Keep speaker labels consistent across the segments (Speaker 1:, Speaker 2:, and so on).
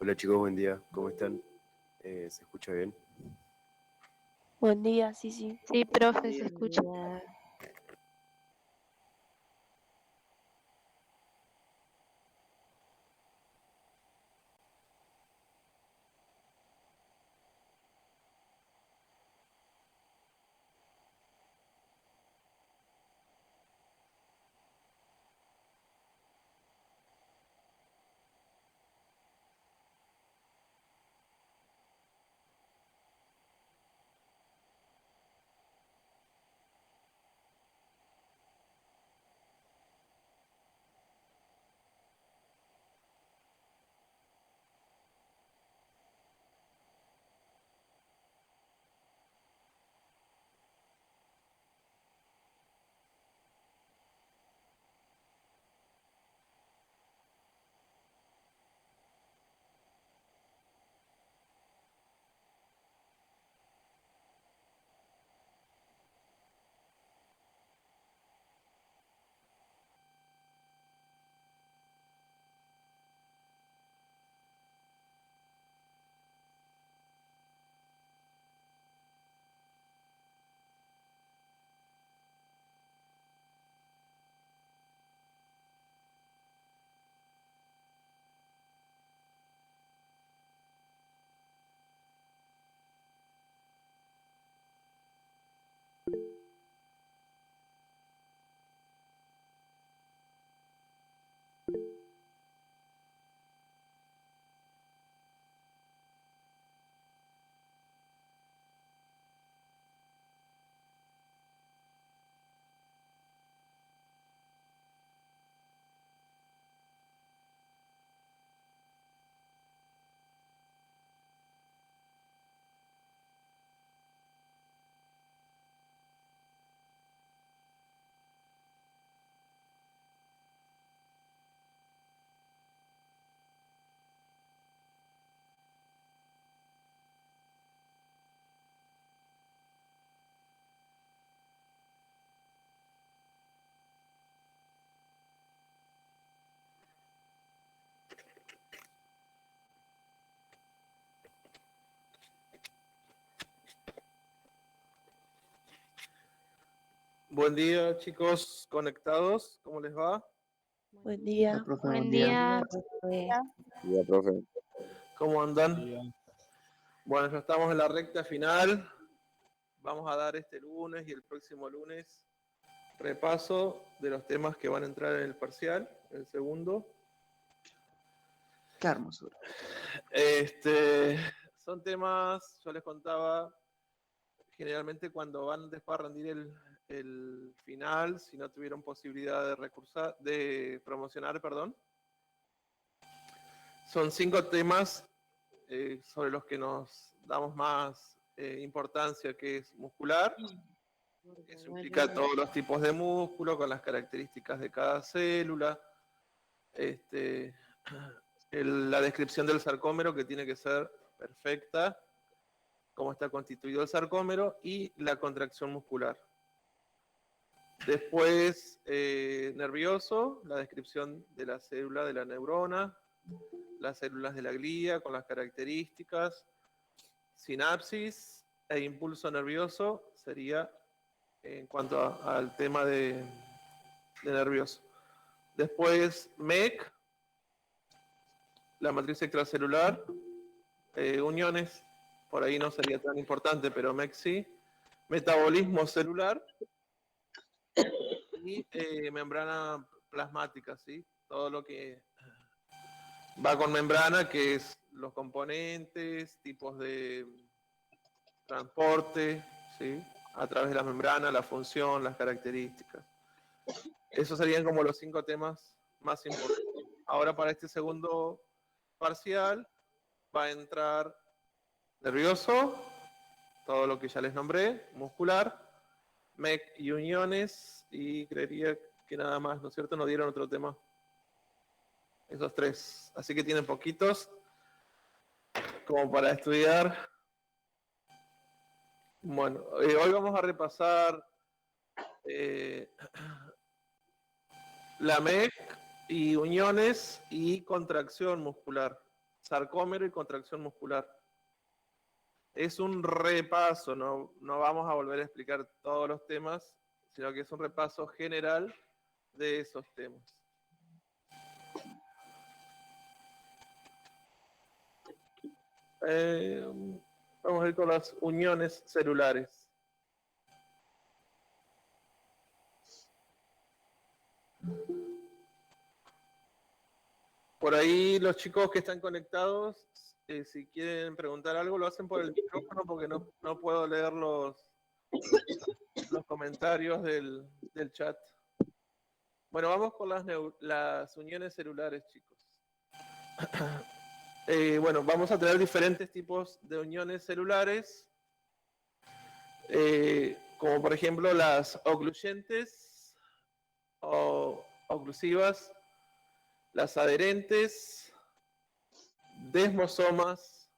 Speaker 1: Hola chicos, buen día, ¿cómo están? ¿Se escucha bien?
Speaker 2: Buen día, sí, sí.
Speaker 3: Sí, profe, se
Speaker 4: Buen
Speaker 3: escucha.
Speaker 4: día.
Speaker 5: Buen día, chicos conectados. ¿Cómo les va?
Speaker 2: Buen día.
Speaker 4: Profe,
Speaker 3: Buen
Speaker 4: día.
Speaker 3: día.
Speaker 4: Profe.
Speaker 1: Ya, profe.
Speaker 5: ¿Cómo andan? Bueno, ya estamos en la recta final. Vamos a dar este lunes y el próximo lunes repaso de los temas que van a entrar en el parcial, el segundo.
Speaker 4: Qué hermosura.
Speaker 5: Son temas, yo les contaba, generalmente cuando van después a rendir el final, si no tuvieron posibilidad de recursar, de promocionar, perdón. Son 5 temas sobre los que nos damos más importancia, que es muscular. Eso implica todos los tipos de músculo, con las características de cada célula. La descripción del sarcómero, que tiene que ser perfecta, cómo está constituido el sarcómero, y la contracción muscular. Después, nervioso, la descripción de la célula de la neurona, las células de la glía con las características, sinapsis e impulso nervioso sería en cuanto al tema de nervioso. Después, MEC, la matriz extracelular, uniones, por ahí no sería tan importante, pero MEC sí. Metabolismo celular y membrana plasmática, ¿sí? Todo lo que va con membrana, que es los componentes, tipos de transporte, ¿sí? a través de la membrana, la función, las características. Esos serían como los 5 temas más importantes. Ahora para este segundo parcial va a entrar nervioso, todo lo que ya les nombré, muscular, MEC y uniones, y creería que nada más, ¿no es cierto? No dieron otro tema. Esos 3. Así que tienen poquitos como para estudiar. Bueno, hoy vamos a repasar la MEC y uniones y contracción muscular, sarcómero y contracción muscular. Es un repaso, no vamos a volver a explicar todos los temas, sino que es un repaso general de esos temas. Vamos a ir con las uniones celulares. Por ahí los chicos que están conectados, si quieren preguntar algo, lo hacen por el micrófono porque no puedo leer los comentarios del chat. Bueno, vamos con las uniones celulares, chicos. Bueno, vamos a tener diferentes tipos de uniones celulares, como por ejemplo las ocluyentes o oclusivas, las adherentes, desmosomas,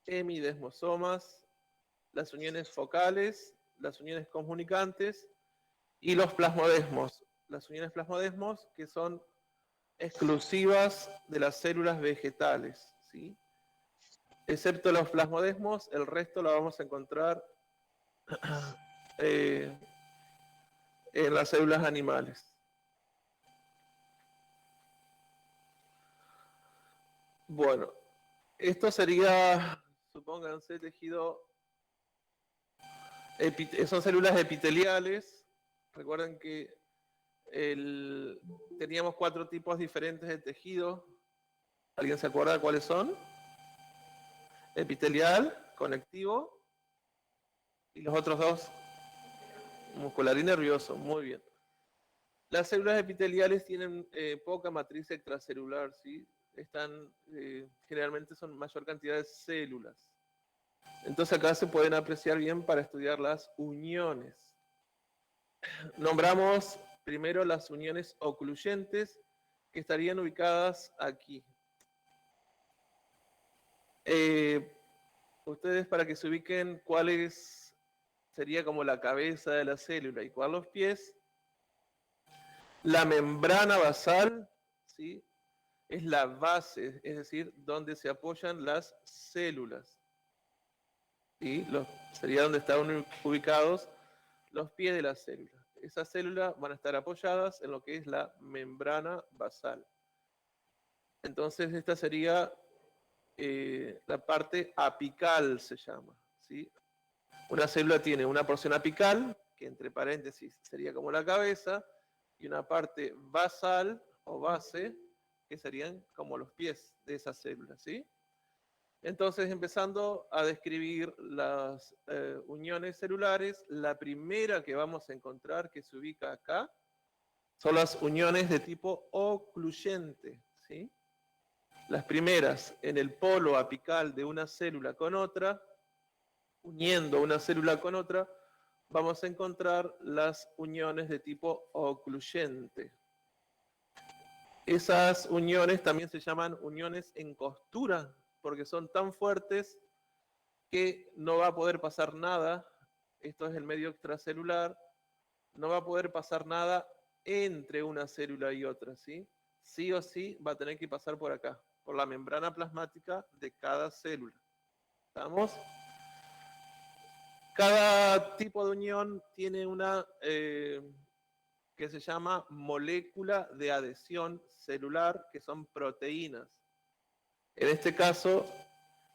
Speaker 5: hemidesmosomas, las uniones focales, las uniones comunicantes y los plasmodesmos. Las uniones plasmodesmos que son exclusivas de las células vegetales, ¿sí? Excepto los plasmodesmos, el resto lo vamos a encontrar en las células animales. Bueno, esto sería, supónganse, tejido, son células epiteliales. Recuerden que teníamos 4 tipos diferentes de tejido. ¿Alguien se acuerda cuáles son? Epitelial, conectivo, y los otros 2, muscular y nervioso. Muy bien. Las células epiteliales tienen poca matriz extracelular, ¿sí? Generalmente son mayor cantidad de células. Entonces acá se pueden apreciar bien para estudiar las uniones. Nombramos primero las uniones ocluyentes, que estarían ubicadas aquí. Ustedes, para que se ubiquen cuál sería como la cabeza de la célula y cuál los pies, la membrana basal, ¿sí?, es la base, es decir, donde se apoyan las células. ¿Sí? Sería donde están ubicados los pies de la célula. Esas células van a estar apoyadas en lo que es la membrana basal. Entonces esta sería la parte apical, se llama, ¿sí? Una célula tiene una porción apical, que entre paréntesis sería como la cabeza, y una parte basal o base, que serían como los pies de esa célula, ¿sí? Entonces, empezando a describir las uniones celulares, la primera que vamos a encontrar, que se ubica acá, son las uniones de tipo ocluyente, ¿sí? Las primeras en el polo apical de una célula con otra, uniendo una célula con otra, vamos a encontrar las uniones de tipo ocluyente. Esas uniones también se llaman uniones en costura, porque son tan fuertes que no va a poder pasar nada, esto es el medio extracelular, no va a poder pasar nada entre una célula y otra, ¿sí? Sí o sí va a tener que pasar por acá, por la membrana plasmática de cada célula. ¿Estamos? Cada tipo de unión tiene una que se llama molécula de adhesión celular, que son proteínas. En este caso,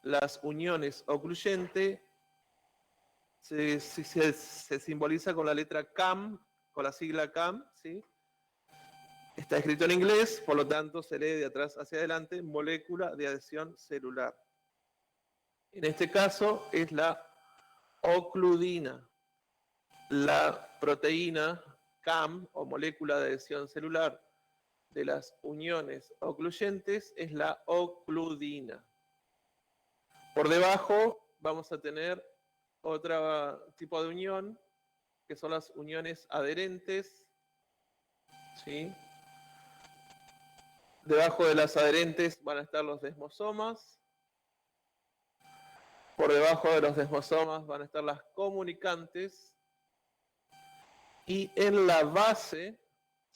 Speaker 5: las uniones ocluyentes se simboliza con la letra CAM, con la sigla CAM, ¿sí? Está escrito en inglés, por lo tanto se lee de atrás hacia adelante, molécula de adhesión celular. En este caso es la ocludina. la proteína CAM o molécula de adhesión celular de las uniones ocluyentes es la ocludina. Por debajo vamos a tener otro tipo de unión, que son las uniones adherentes, ¿sí? Debajo de las adherentes van a estar los desmosomas. Por debajo de los desmosomas van a estar las comunicantes. Y en la base,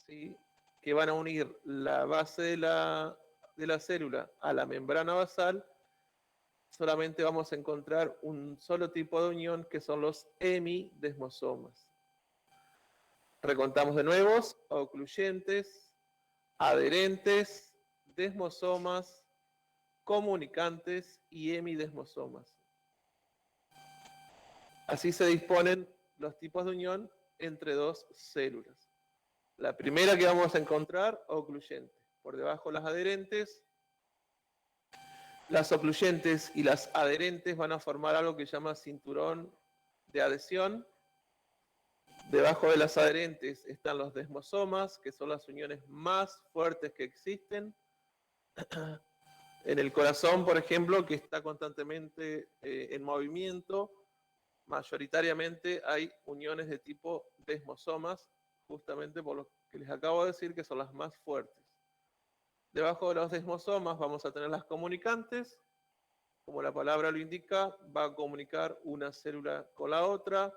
Speaker 5: ¿sí?, que van a unir la base de la célula a la membrana basal, solamente vamos a encontrar un solo tipo de unión, que son los hemidesmosomas. Recontamos de nuevo: ocluyentes, adherentes, desmosomas, comunicantes y hemidesmosomas. Así se disponen los tipos de unión entre dos células. La primera que vamos a encontrar, ocluyente. Por debajo las adherentes. Las ocluyentes y las adherentes van a formar algo que se llama cinturón de adhesión. Debajo de las adherentes están los desmosomas, que son las uniones más fuertes que existen. En el corazón, por ejemplo, que está constantemente en movimiento, mayoritariamente hay uniones de tipo desmosomas, justamente por lo que les acabo de decir, que son las más fuertes. Debajo de los desmosomas vamos a tener las comunicantes. Como la palabra lo indica, va a comunicar una célula con la otra,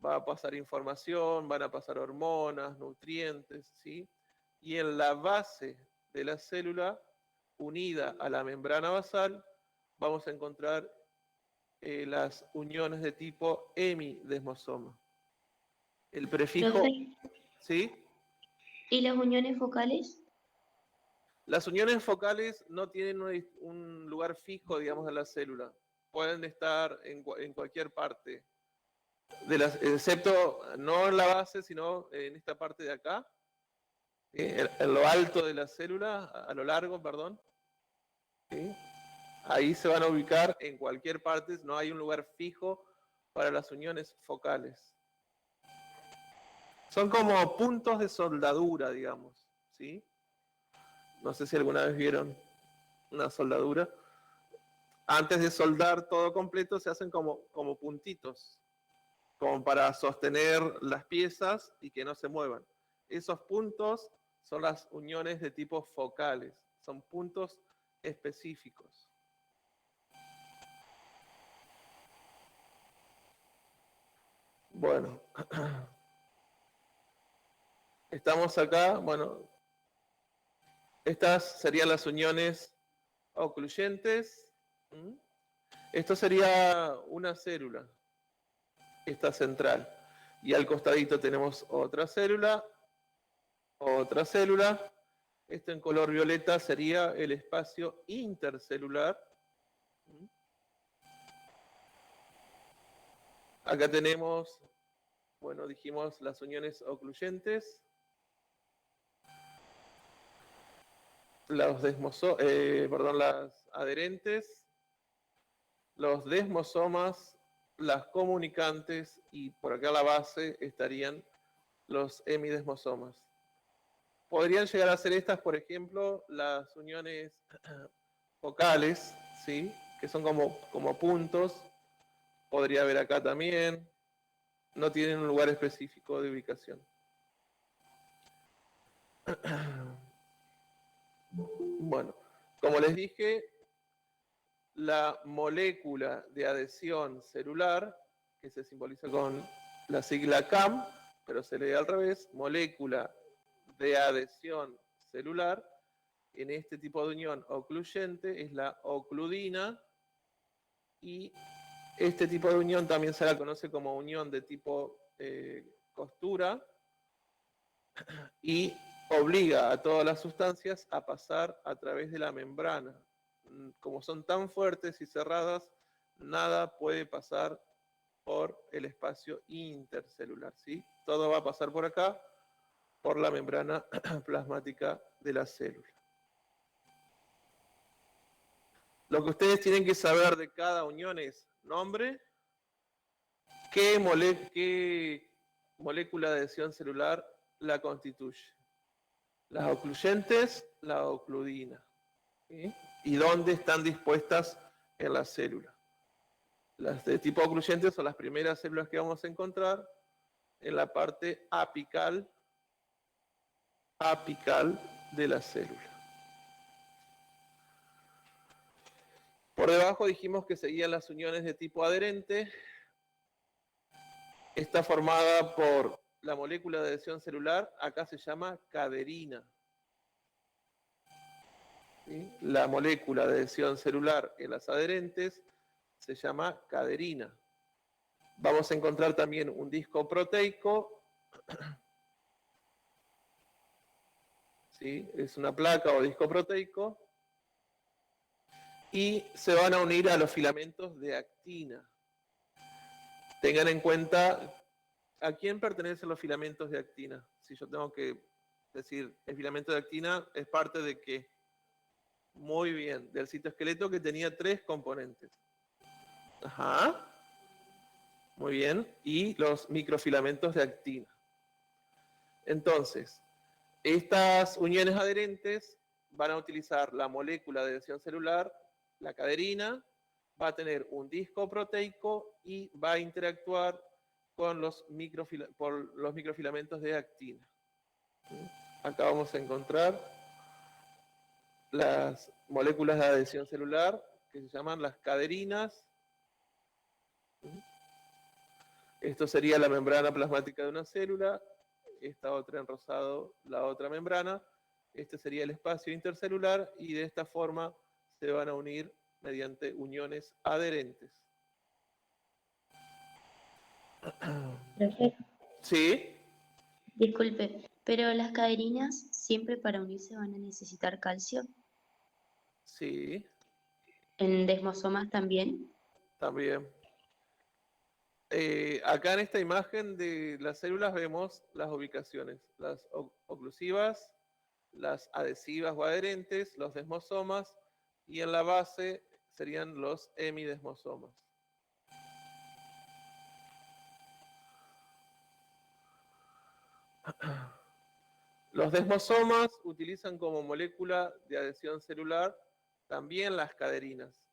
Speaker 5: va a pasar información, van a pasar hormonas, nutrientes, ¿sí? Y en la base de la célula, unida a la membrana basal, vamos a encontrar las uniones de tipo hemidesmosoma. El prefijo,
Speaker 3: Profe,
Speaker 5: ¿sí?
Speaker 3: ¿y las uniones focales?
Speaker 5: Las uniones focales no tienen un lugar fijo, digamos, en la célula. Pueden estar en cualquier parte, excepto no en la base, sino en esta parte de acá, en lo alto de la célula, a lo largo, perdón. ¿Sí? Ahí se van a ubicar en cualquier parte, no hay un lugar fijo para las uniones focales. Son como puntos de soldadura, digamos, ¿sí? No sé si alguna vez vieron una soldadura. Antes de soldar todo completo se hacen como puntitos, como para sostener las piezas y que no se muevan. Esos puntos son las uniones de tipo focales, son puntos específicos. Bueno, estamos acá, bueno, estas serían las uniones ocluyentes. Esto sería una célula, esta central. Y al costadito tenemos otra célula. Esto en color violeta sería el espacio intercelular. Acá tenemos, bueno, dijimos las uniones ocluyentes. Las adherentes, los desmosomas, las comunicantes, y por acá a la base estarían los hemidesmosomas. Podrían llegar a ser estas, por ejemplo, las uniones focales, ¿sí?, que son como puntos. Podría haber acá también. No tienen un lugar específico de ubicación. Bueno, como les dije, la molécula de adhesión celular, que se simboliza con la sigla CAM, pero se lee al revés, molécula de adhesión celular, en este tipo de unión ocluyente es la ocludina, y este tipo de unión también se la conoce como unión de tipo costura, y obliga a todas las sustancias a pasar a través de la membrana. Como son tan fuertes y cerradas, nada puede pasar por el espacio intercelular, ¿sí? Todo va a pasar por acá, por la membrana plasmática de la célula. Lo que ustedes tienen que saber de cada unión es nombre, qué molécula de adhesión celular la constituye? Las ocluyentes, la ocludina. ¿Sí? ¿Y dónde están dispuestas en la célula? Las de tipo ocluyente son las primeras células que vamos a encontrar en la parte apical de la célula. Por debajo dijimos que seguían las uniones de tipo adherente. Está formada por la molécula de adhesión celular, acá se llama caderina. ¿Sí? La molécula de adhesión celular en las adherentes se llama caderina. Vamos a encontrar también un disco proteico. ¿Sí? Es una placa o disco proteico. Y se van a unir a los filamentos de actina. Tengan en cuenta a quién pertenecen los filamentos de actina. Si yo tengo que decir, el filamento de actina es parte de qué. Muy bien, del citoesqueleto que tenía 3 componentes. Ajá. Muy bien. Y los microfilamentos de actina. Entonces, estas uniones adherentes van a utilizar la molécula de adhesión celular, la caderina, va a tener un disco proteico y va a interactuar con los microfilamentos de actina. Acá vamos a encontrar las moléculas de adhesión celular que se llaman las caderinas. Esto sería la membrana plasmática de una célula, esta otra en rosado, la otra membrana. Este sería el espacio intercelular y de esta forma se van a unir mediante uniones adherentes.
Speaker 3: Profe,
Speaker 5: ¿Sí?
Speaker 3: disculpe, pero las caderinas siempre para unirse van a necesitar calcio.
Speaker 5: Sí,
Speaker 3: ¿En desmosomas también?
Speaker 5: también. Acá en esta imagen de las células vemos las ubicaciones, las oclusivas, las adhesivas o adherentes, los desmosomas, y en la base serían los hemidesmosomas. Los desmosomas utilizan como molécula de adhesión celular también las caderinas,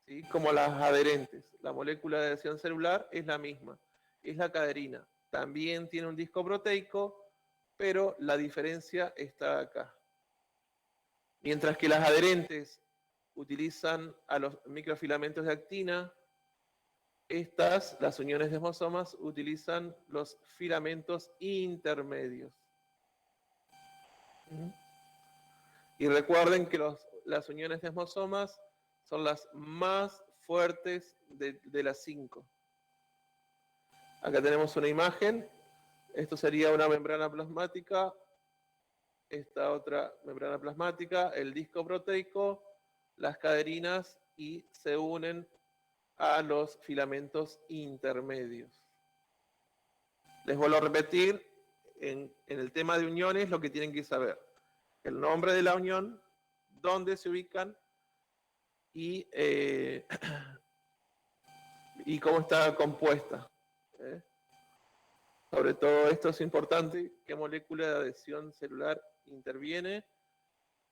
Speaker 5: ¿sí? Como las adherentes. La molécula de adhesión celular es la misma, es la caderina. También tiene un disco proteico, pero la diferencia está acá. Mientras que las adherentes utilizan a los microfilamentos de actina, estas, las uniones desmosomas, utilizan los filamentos intermedios. Y recuerden que las uniones desmosomas son las más fuertes de las 5. Acá tenemos una imagen. Esto sería una membrana plasmática. Esta otra membrana plasmática, el disco proteico, las caderinas y se unen a los filamentos intermedios. Les vuelvo a repetir, en el tema de uniones lo que tienen que saber: el nombre de la unión, dónde se ubican y cómo está compuesta. Sobre todo esto es importante, qué molécula de adhesión celular interviene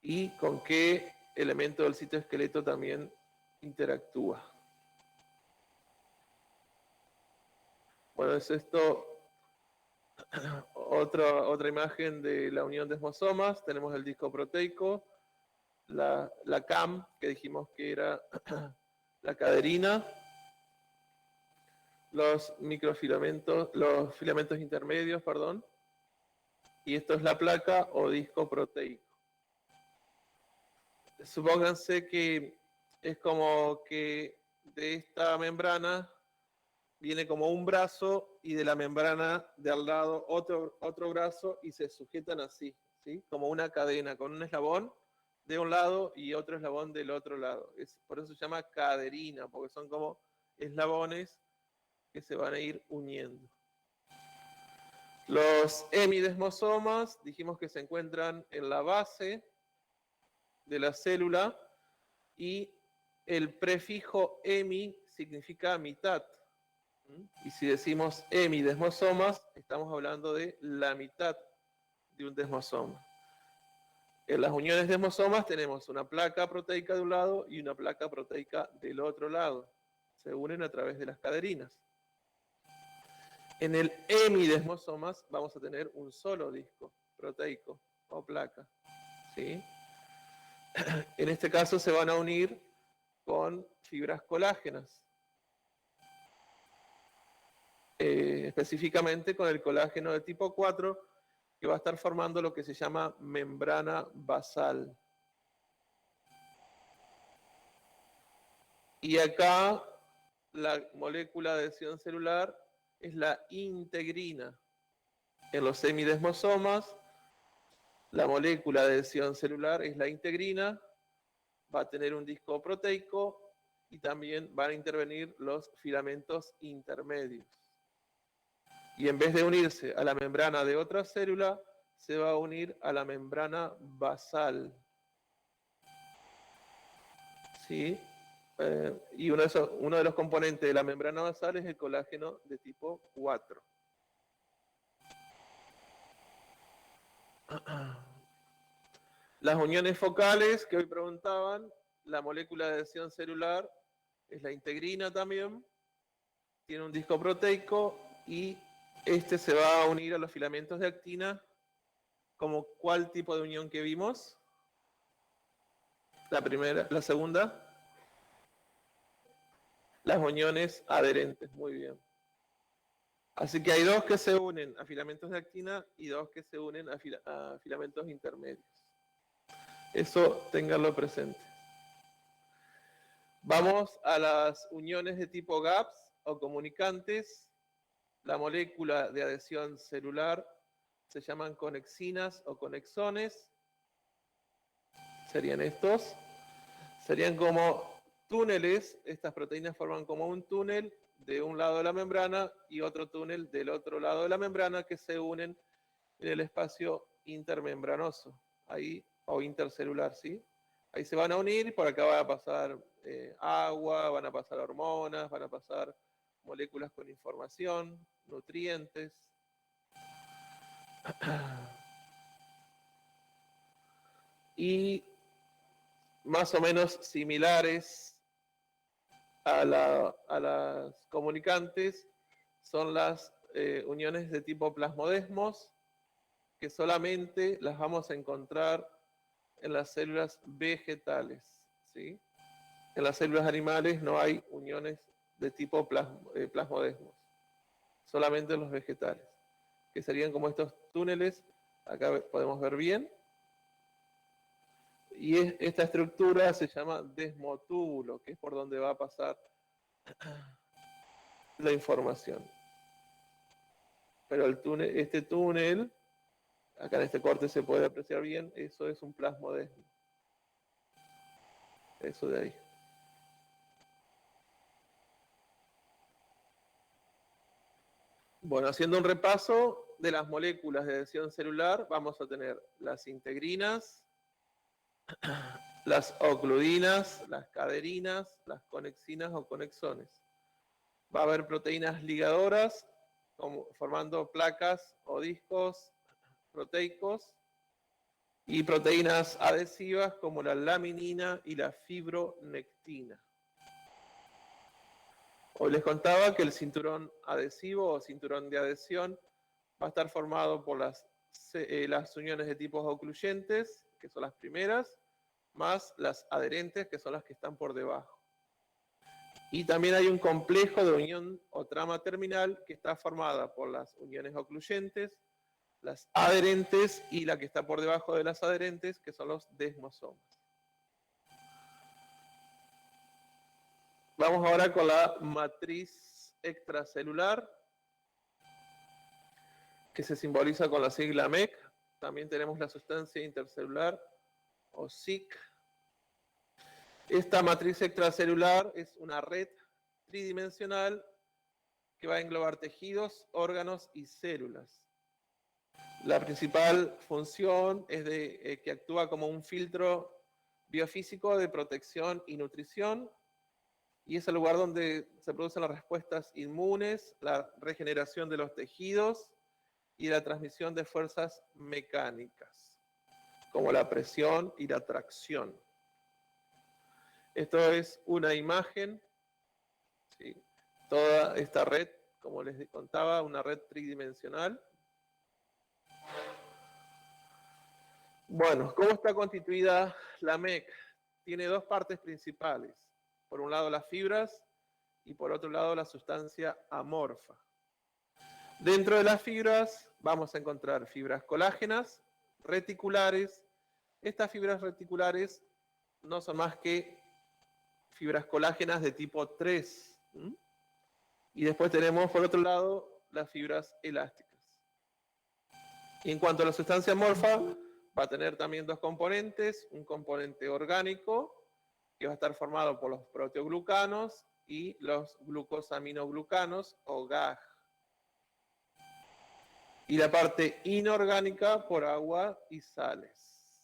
Speaker 5: y con qué elemento del citoesqueleto también interactúa. Bueno, es esto. Otra imagen de la unión de desmosomas. Tenemos el disco proteico, la CAM, que dijimos que era la caderina, los microfilamentos, los filamentos intermedios, perdón, y esto es la placa o disco proteico. Supónganse que es como que de esta membrana viene como un brazo y de la membrana de al lado otro brazo y se sujetan así, ¿sí? Como una cadena, con un eslabón de un lado y otro eslabón del otro lado. Por eso se llama caderina, porque son como eslabones que se van a ir uniendo. Los hemidesmosomas dijimos que se encuentran en la base de la célula y el prefijo hemi significa mitad. Y si decimos hemidesmosomas, estamos hablando de la mitad de un desmosoma. En las uniones desmosomas tenemos una placa proteica de un lado y una placa proteica del otro lado. Se unen a través de las caderinas. En el hemidesmosomas vamos a tener un solo disco proteico o placa, ¿sí? En este caso se van a unir con fibras colágenas, específicamente con el colágeno de tipo 4, que va a estar formando lo que se llama membrana basal. Y acá la molécula de adhesión celular es la integrina. En los semidesmosomas, la molécula de adhesión celular es la integrina, va a tener un disco proteico y también van a intervenir los filamentos intermedios. Y en vez de unirse a la membrana de otra célula, se va a unir a la membrana basal. ¿Sí? Y uno de los componentes de la membrana basal es el colágeno de tipo 4. Las uniones focales que hoy preguntaban, la molécula de adhesión celular es la integrina también, tiene un disco proteico y este se va a unir a los filamentos de actina. ¿Como cuál tipo de unión que vimos? La primera, la segunda. Las uniones adherentes, muy bien. Así que hay dos que se unen a filamentos de actina y dos que se unen a filamentos intermedios. Eso ténganlo presente. Vamos a las uniones de tipo GAPS o comunicantes. La molécula de adhesión celular se llaman conexinas o conexones. Serían estos. Serían como túneles. Estas proteínas forman como un túnel de un lado de la membrana y otro túnel del otro lado de la membrana que se unen en el espacio intermembranoso, ahí, o intercelular, ¿sí? Ahí se van a unir y por acá va a pasar agua, van a pasar hormonas, van a pasar moléculas con información, nutrientes. Y más o menos similares a las comunicantes son las uniones de tipo plasmodesmos, que solamente las vamos a encontrar en las células vegetales, ¿sí? En las células animales no hay uniones de tipo plasmodesmos, solamente en los vegetales, que serían como estos túneles, acá podemos ver bien, y esta estructura se llama desmotúbulo, que es por donde va a pasar la información. Pero este túnel, acá en este corte se puede apreciar bien, eso es un plasmodesmo. Eso de ahí. Bueno, haciendo un repaso de las moléculas de adhesión celular, vamos a tener las integrinas, las ocludinas, las caderinas, las conexinas o conexones. Va a haber proteínas ligadoras, formando placas o discos proteicos, y proteínas adhesivas como la laminina y la fibronectina. Hoy les contaba que el cinturón adhesivo o cinturón de adhesión va a estar formado por las uniones de tipos ocluyentes, que son las primeras, más las adherentes, que son las que están por debajo. Y también hay un complejo de unión o trama terminal que está formada por las uniones ocluyentes, las adherentes y la que está por debajo de las adherentes, que son los desmosomas. Vamos ahora con la matriz extracelular, que se simboliza con la sigla MEC. También tenemos la sustancia intercelular, o SIC. Esta matriz extracelular es una red tridimensional que va a englobar tejidos, órganos y células. La principal función es que actúa como un filtro biofísico de protección y nutrición, y es el lugar donde se producen las respuestas inmunes, la regeneración de los tejidos y la transmisión de fuerzas mecánicas, como la presión y la tracción. Esto es una imagen, ¿sí? Toda esta red, como les contaba, una red tridimensional. Bueno, ¿cómo está constituida la MEC? Tiene dos partes principales. Por un lado las fibras y por otro lado la sustancia amorfa. Dentro de las fibras vamos a encontrar fibras colágenas, reticulares. Estas fibras reticulares no son más que fibras colágenas de tipo 3. Y después tenemos por otro lado las fibras elásticas. Y en cuanto a la sustancia amorfa, va a tener también dos componentes, un componente orgánico, que va a estar formado por los proteoglucanos y los glucosaminoglucanos, o GAG. Y la parte inorgánica por agua y sales.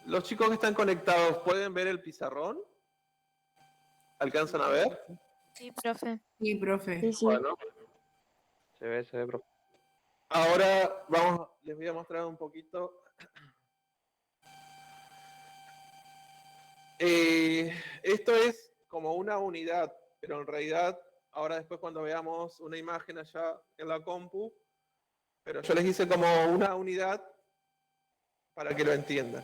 Speaker 5: Los chicos que están conectados, ¿pueden ver el pizarrón? ¿Alcanzan a ver?
Speaker 6: Sí, profe.
Speaker 7: Sí, profe.
Speaker 2: Sí, sí.
Speaker 5: Bueno,
Speaker 8: Se ve, profe.
Speaker 5: ahora les voy a mostrar un poquito. Esto es como una unidad, pero en realidad, ahora después cuando veamos una imagen allá en la compu, pero yo les hice como una unidad para que lo entiendan.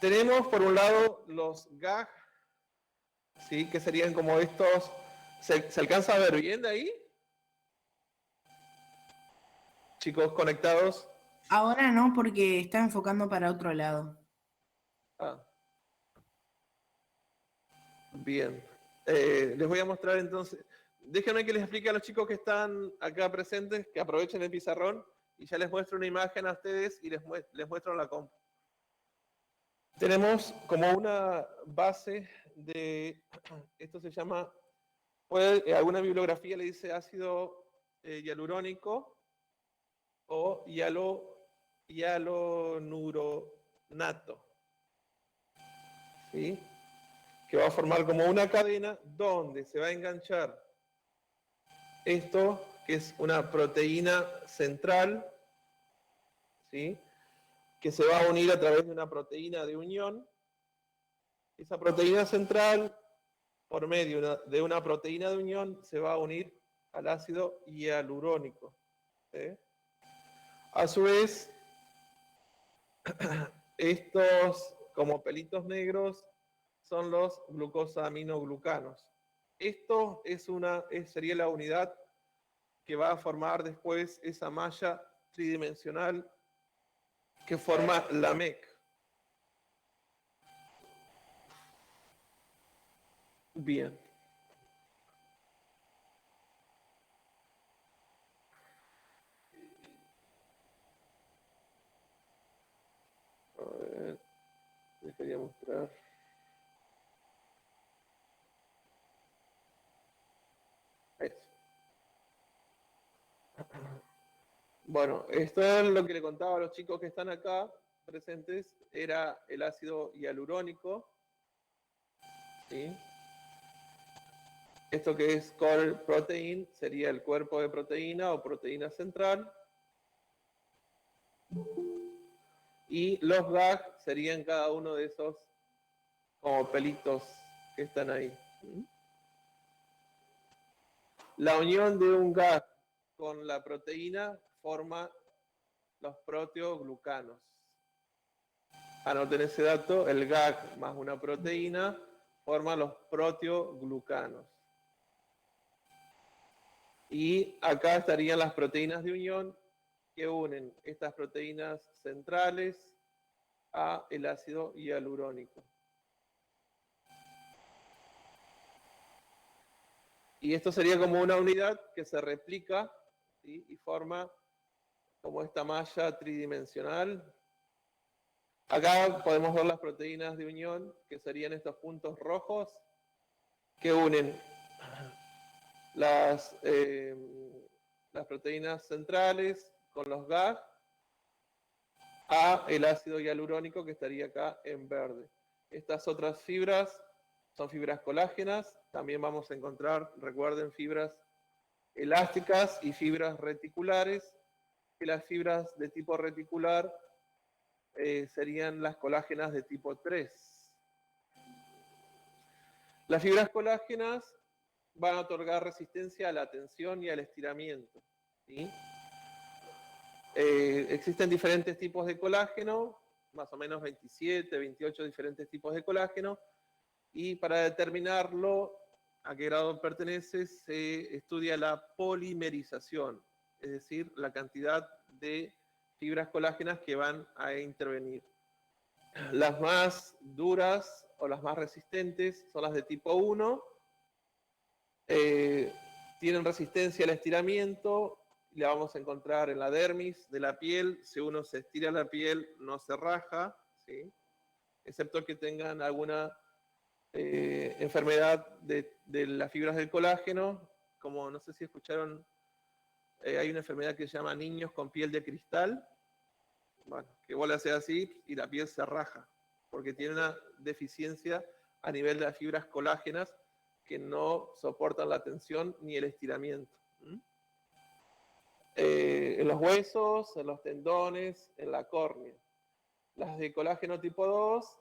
Speaker 5: Tenemos por un lado los GAG, ¿sí? Que serían como estos. ¿Se alcanza a ver bien de ahí? Chicos conectados.
Speaker 7: Ahora no, porque está enfocando para otro lado.
Speaker 5: Ah. Bien. Les voy a mostrar entonces. Déjenme que les explique a los chicos que están acá presentes, que aprovechen el pizarrón y ya les muestro una imagen a ustedes y les muestro la compu. Tenemos como una base de, esto se llama, alguna bibliografía le dice ácido hialurónico o hialuronato, ¿sí? Que va a formar como una cadena donde se va a enganchar esto, que es una proteína central, ¿sí? Que se va a unir a través de una proteína de unión. Esa proteína central, por medio de una proteína de unión, se va a unir al ácido hialurónico, ¿sí? A su vez, estos como pelitos negros son los glucosaminoglucanos. Esto sería la unidad que va a formar después esa malla tridimensional que forma la MEC. Bien. A ver, les quería mostrar. Eso. Bueno, esto es lo que le contaba a los chicos que están acá presentes, era el ácido hialurónico, ¿sí? Esto que es core protein sería el cuerpo de proteína o proteína central. Y los GAG serían cada uno de esos como pelitos que están ahí. La unión de un GAG con la proteína forma los proteoglucanos. Anoten ese dato, el GAG más una proteína forma los proteoglucanos. Y acá estarían las proteínas de unión que unen estas proteínas centrales a el ácido hialurónico. Y esto sería como una unidad que se replica, ¿sí? Y forma como esta malla tridimensional. Acá podemos ver las proteínas de unión, que serían estos puntos rojos que unen las proteínas centrales con los GAG a el ácido hialurónico que estaría acá en verde. Estas otras fibras son fibras colágenas. También vamos a encontrar, recuerden, fibras elásticas y fibras reticulares, que las fibras de tipo reticular serían las colágenas de tipo 3. Las fibras colágenas van a otorgar resistencia a la tensión y al estiramiento, ¿sí? Existen diferentes tipos de colágeno, más o menos 27, 28 diferentes tipos de colágeno, y para determinarlo a qué grado pertenece se estudia la polimerización, es decir, la cantidad de fibras colágenas que van a intervenir. Las más duras o las más resistentes son las de tipo 1, tienen resistencia al estiramiento, la vamos a encontrar en la dermis de la piel. Si uno se estira la piel no se raja, ¿sí? Excepto que tengan alguna enfermedad de las fibras del colágeno, como no sé si escucharon, hay una enfermedad que se llama niños con piel de cristal. Bueno, que vos le haces así y la piel se raja, porque tiene una deficiencia a nivel de las fibras colágenas que no soportan la tensión ni el estiramiento. En los huesos, en los tendones, en la córnea. Las de colágeno tipo 2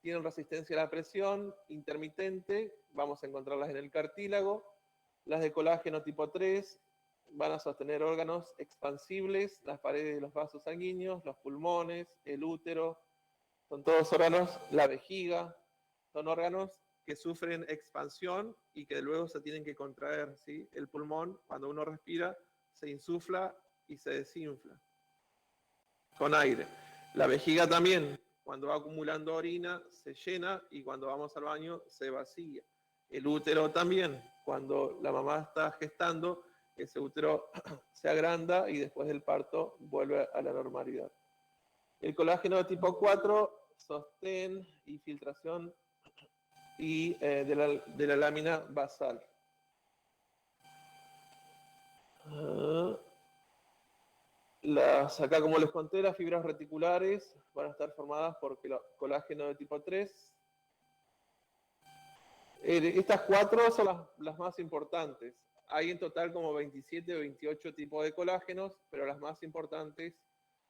Speaker 5: tienen resistencia a la presión intermitente, vamos a encontrarlas en el cartílago. Las de colágeno tipo 3 van a sostener órganos expansibles, las paredes de los vasos sanguíneos, los pulmones, el útero, son todos órganos, la vejiga, son órganos que sufren expansión y que luego se tienen que contraer, ¿sí? El pulmón, cuando uno respira, se insufla y se desinfla con aire. La vejiga también, cuando va acumulando orina, se llena y cuando vamos al baño se vacía. El útero también, cuando la mamá está gestando, ese útero se agranda y después del parto vuelve a la normalidad. El colágeno de tipo 4, sostén y filtración y de la lámina basal. Acá, como les conté, las fibras reticulares van a estar formadas por colágeno de tipo 3. Estas 4 son las más importantes. Hay en total como 27 o 28 tipos de colágenos, pero las más importantes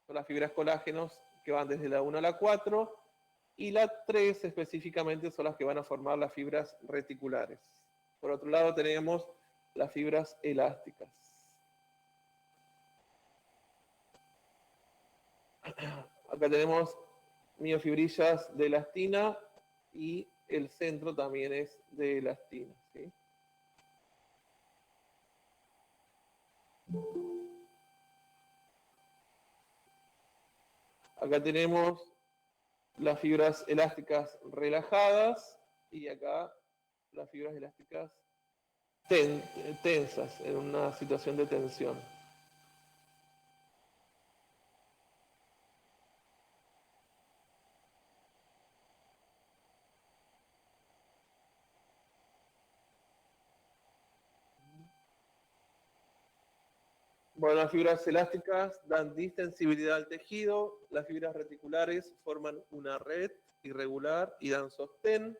Speaker 5: son las fibras colágenos que van desde la 1 a la 4, y la 3 específicamente son las que van a formar las fibras reticulares. Por otro lado tenemos las fibras elásticas. Acá tenemos miofibrillas de elastina y el centro también es de elastina, ¿sí? Acá tenemos las fibras elásticas relajadas y acá las fibras elásticas tensas, en una situación de tensión. Bueno, las fibras elásticas dan distensibilidad al tejido, las fibras reticulares forman una red irregular y dan sostén.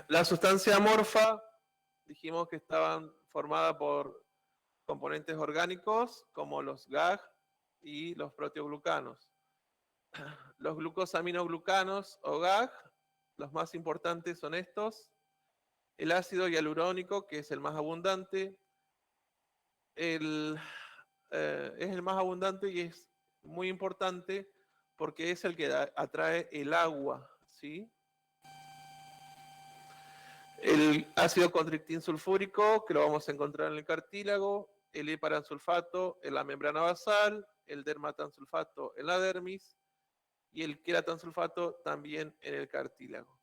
Speaker 5: La sustancia amorfa, dijimos que estaban formadas por componentes orgánicos como los GAG y los proteoglucanos. Los glucosaminoglucanos o GAG, los más importantes son estos. El ácido hialurónico, que es el más abundante, es el más abundante y es muy importante porque es el que atrae el agua, ¿sí? El ácido contrictin sulfúrico, que lo vamos a encontrar en el cartílago, el heparansulfato en la membrana basal, el dermatansulfato en la dermis y el queratansulfato también en el cartílago.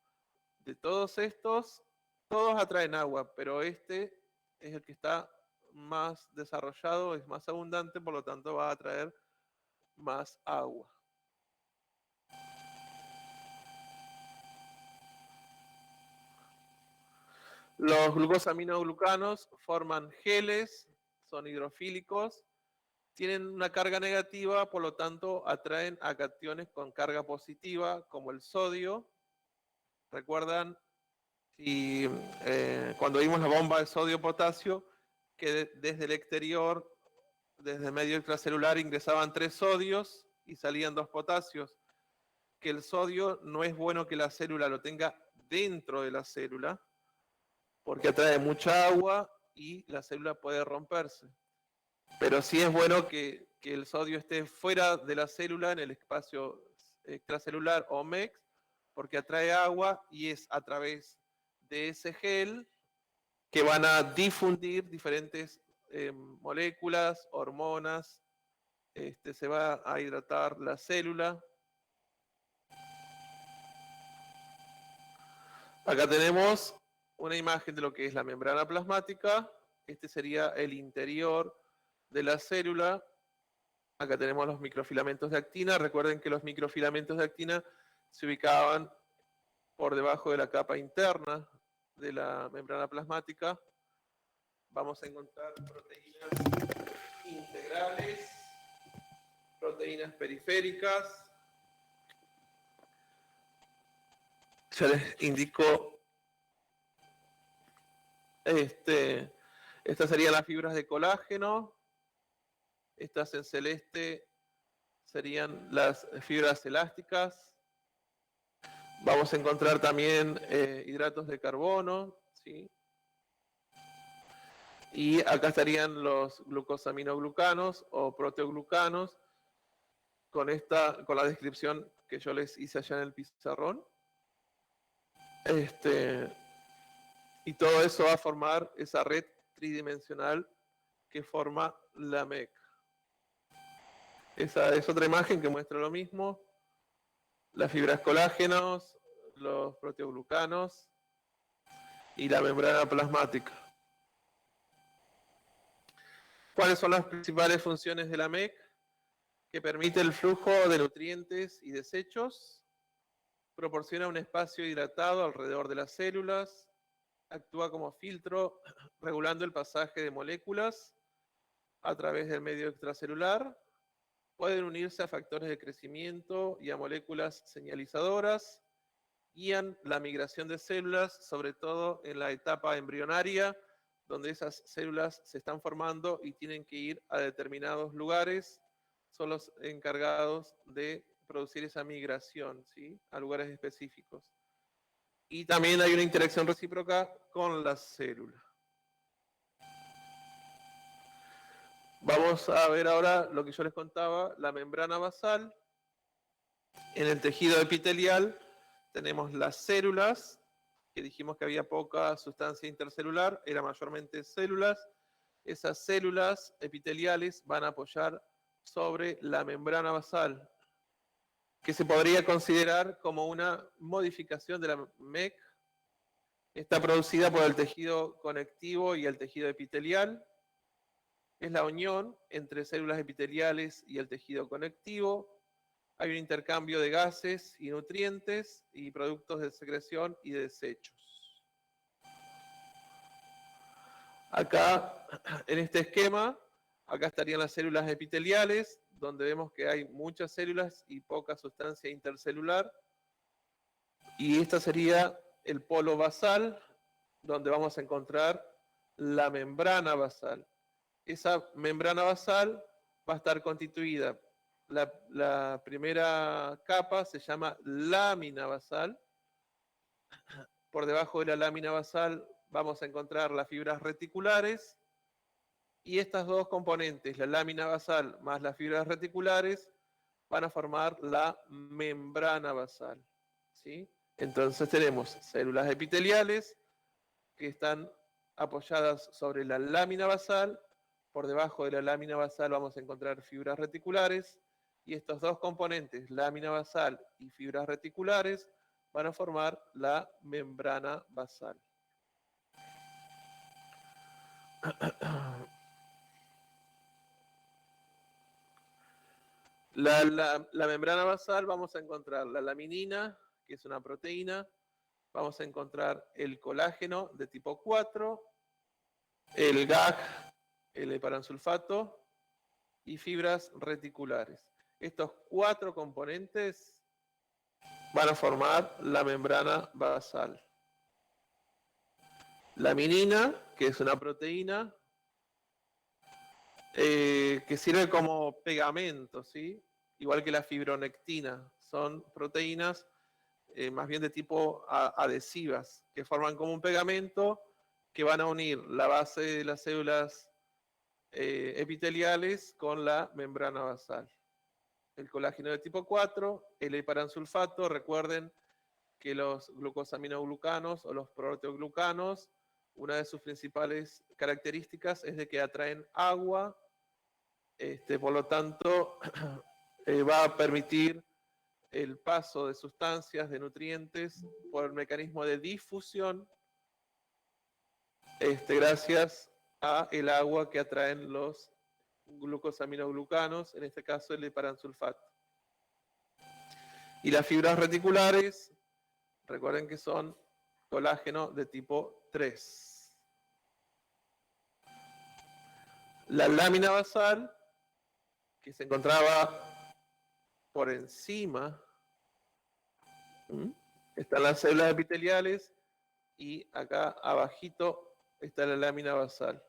Speaker 5: De todos estos, todos atraen agua, pero este es el que está más desarrollado, es más abundante, por lo tanto va a atraer más agua. Los glucosaminoglucanos forman geles, son hidrofílicos, tienen una carga negativa, por lo tanto atraen a cationes con carga positiva, como el sodio. ¿Recuerdan cuando vimos la bomba de sodio-potasio, que desde el exterior, desde el medio extracelular, ingresaban 3 sodios y salían 2 potasios? Que el sodio no es bueno que la célula lo tenga dentro de la célula, porque atrae mucha agua y la célula puede romperse. Pero sí es bueno que el sodio esté fuera de la célula, en el espacio extracelular o MEX, porque atrae agua y es a través de ese gel que van a difundir diferentes moléculas, hormonas, se va a hidratar la célula. Acá tenemos una imagen de lo que es la membrana plasmática. Este sería el interior de la célula. Acá tenemos los microfilamentos de actina. Recuerden que los microfilamentos de actina se ubicaban por debajo de la capa interna de la membrana plasmática. Vamos a encontrar proteínas integrales, proteínas periféricas. Ya les indico, estas serían las fibras de colágeno. Estas en celeste serían las fibras elásticas. Vamos a encontrar también hidratos de carbono, ¿sí? Y acá estarían los glucosaminoglucanos o proteoglucanos con la descripción que yo les hice allá en el pizarrón. Y todo eso va a formar esa red tridimensional que forma la MEC. Esa es otra imagen que muestra lo mismo. Las fibras colágenos, los proteoglucanos y la membrana plasmática. ¿Cuáles son las principales funciones de la MEC? Que permite el flujo de nutrientes y desechos, proporciona un espacio hidratado alrededor de las células, actúa como filtro regulando el pasaje de moléculas a través del medio extracelular, pueden unirse a factores de crecimiento y a moléculas señalizadoras, guían la migración de células, sobre todo en la etapa embrionaria, donde esas células se están formando y tienen que ir a determinados lugares, son los encargados de producir esa migración, ¿sí? A lugares específicos. Y también hay una interacción recíproca con la célula. Vamos a ver ahora lo que yo les contaba, la membrana basal. En el tejido epitelial tenemos las células, que dijimos que había poca sustancia intercelular, era mayormente células. Esas células epiteliales van a apoyar sobre la membrana basal, que se podría considerar como una modificación de la MEC. Está producida por el tejido conectivo y el tejido epitelial. Es la unión entre células epiteliales y el tejido conectivo. Hay un intercambio de gases y nutrientes y productos de secreción y de desechos. Acá, en este esquema, acá estarían las células epiteliales, donde vemos que hay muchas células y poca sustancia intercelular. Y esta sería el polo basal, donde vamos a encontrar la membrana basal. Esa membrana basal va a estar constituida, la primera capa se llama lámina basal. Por debajo de la lámina basal vamos a encontrar las fibras reticulares, y estas dos componentes, la lámina basal más las fibras reticulares, van a formar la membrana basal, ¿sí? Entonces tenemos células epiteliales que están apoyadas sobre la lámina basal. Por debajo de la lámina basal vamos a encontrar fibras reticulares, y estos dos componentes, lámina basal y fibras reticulares, van a formar la membrana basal. La membrana basal vamos a encontrar la laminina, que es una proteína, vamos a encontrar el colágeno de tipo 4, el GAG, el heparansulfato, y fibras reticulares. Estos 4 componentes van a formar la membrana basal. La minina, que es una proteína, que sirve como pegamento, ¿sí? Igual que la fibronectina. Son proteínas más bien de tipo adhesivas, que forman como un pegamento que van a unir la base de las células epiteliales con la membrana basal. El colágeno de tipo 4, el heparansulfato, recuerden que los glucosaminoglucanos o los proteoglucanos, una de sus principales características es de que atraen agua, por lo tanto va a permitir el paso de sustancias, de nutrientes, por el mecanismo de difusión, gracias a el agua que atraen los glucosaminoglucanos, en este caso el heparansulfato. Y las fibras reticulares, recuerden que son colágeno de tipo 3. La lámina basal, que se encontraba por encima, están las células epiteliales y acá abajito está la lámina basal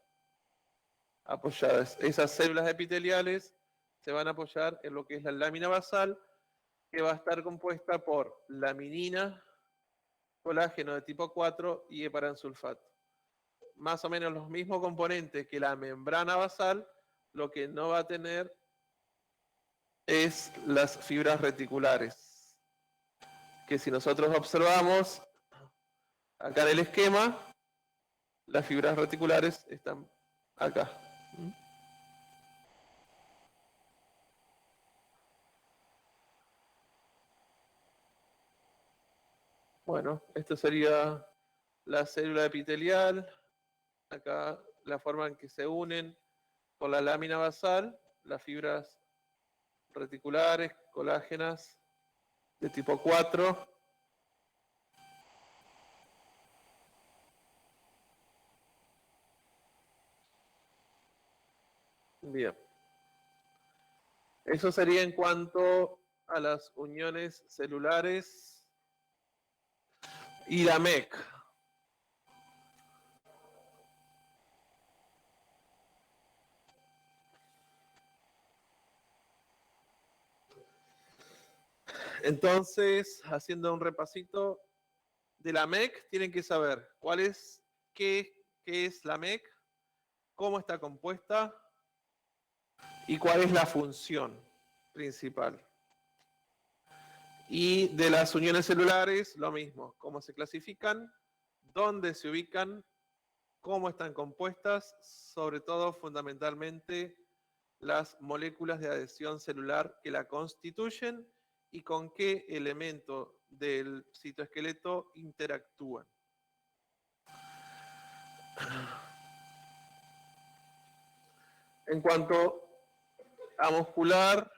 Speaker 5: apoyadas. Esas células epiteliales se van a apoyar en lo que es la lámina basal, que va a estar compuesta por laminina, colágeno de tipo 4 y heparansulfato. Más o menos los mismos componentes que la membrana basal, lo que no va a tener es las fibras reticulares, que si nosotros observamos acá en el esquema, las fibras reticulares están acá. Bueno, esto sería la célula epitelial, acá la forma en que se unen con la lámina basal, las fibras reticulares, colágenas de tipo 4. Bien. Eso sería en cuanto a las uniones celulares y la MEC. Entonces, haciendo un repasito de la MEC, tienen que saber qué es la MEC, cómo está compuesta y cuál es la función principal. Y de las uniones celulares, lo mismo, cómo se clasifican, dónde se ubican, cómo están compuestas, sobre todo fundamentalmente las moléculas de adhesión celular que la constituyen y con qué elemento del citoesqueleto interactúan. En cuanto a muscular,